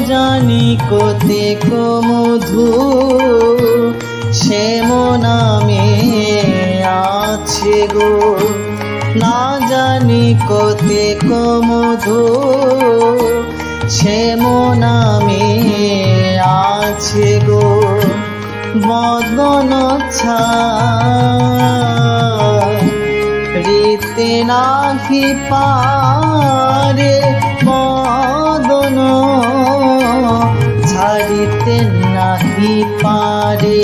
জানি কতেক মধু সে নামে আছে গো, না জানি কতেক মধু সে নামে আছে গো। বদন ছাড়িতে নাহি পারে, বদন ছাড়িতে নাহি পারে।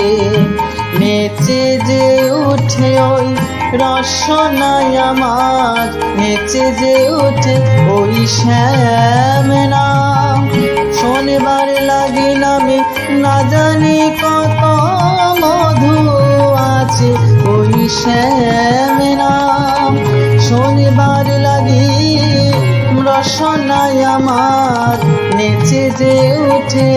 নেচে যে উঠে ওই রসনায় আমার, নেচে যে উঠে ওই শ্যাম নাম। শোনবার লাগি নামে না জানি কত মধু আছে ওই শ্যাম নাম। শোনবার লাগি রসনায় আমার, নেচে যে উঠে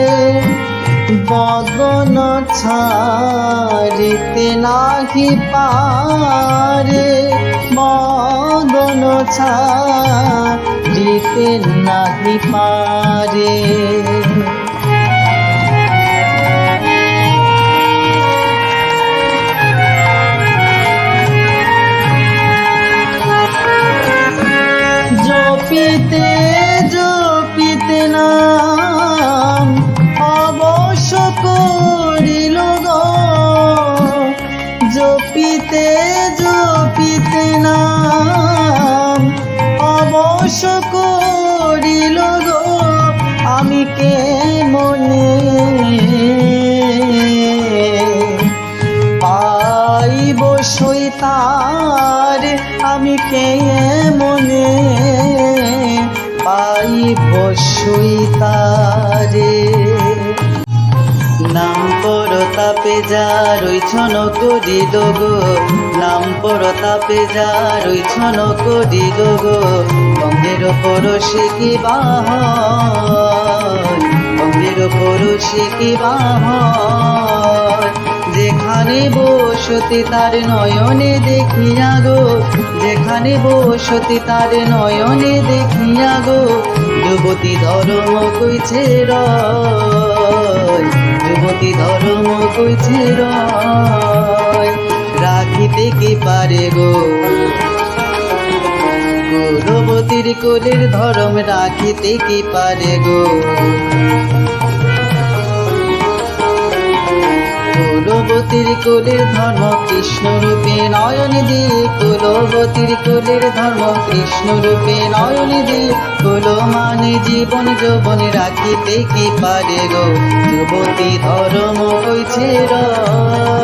বদন ছাড়িতে নাহি পারে, বদন ছাড়িতে নাহি পারে। জপিতে জপিতে নাম অবশ্য করিল গো, জপিতে জপিতে নাম অবশ্য করিল গো। আমি কে মনে পাইব সইতার, আমি কে মনে পাইব সইতারে। নাম পরতাপে যার ওই ছন করিল গো, নাম পরতাপে যার ওই ছন করিল গো। গঙ্গের পরশে কি বাহন, গঙ্গের পরশে কি বাহন। যেখানে বসতি তার নয়নে দেখিয়া গো, যেখানে বসতি তার নয়নে দেখিয়া গো। যুবতী ধর্ম কইছে রয়, যুবতী ধর্ম কইছে রয়। রাখিতে কি পারে গো, কুলবতীর কোলের ধর্ম রাখিতে কি পারে গো। কুলবতীর কোলের ধর্ম কৃষ্ণ রূপে নয়ন দিয়ে, কুলবতীর কোলের ধর্ম কৃষ্ণ রূপে নয়ন দিয়ে। কুল মানে জীবন যৌবন রাখিতে কি পারে গো, যুবতী ধর্ম কইছে রয়।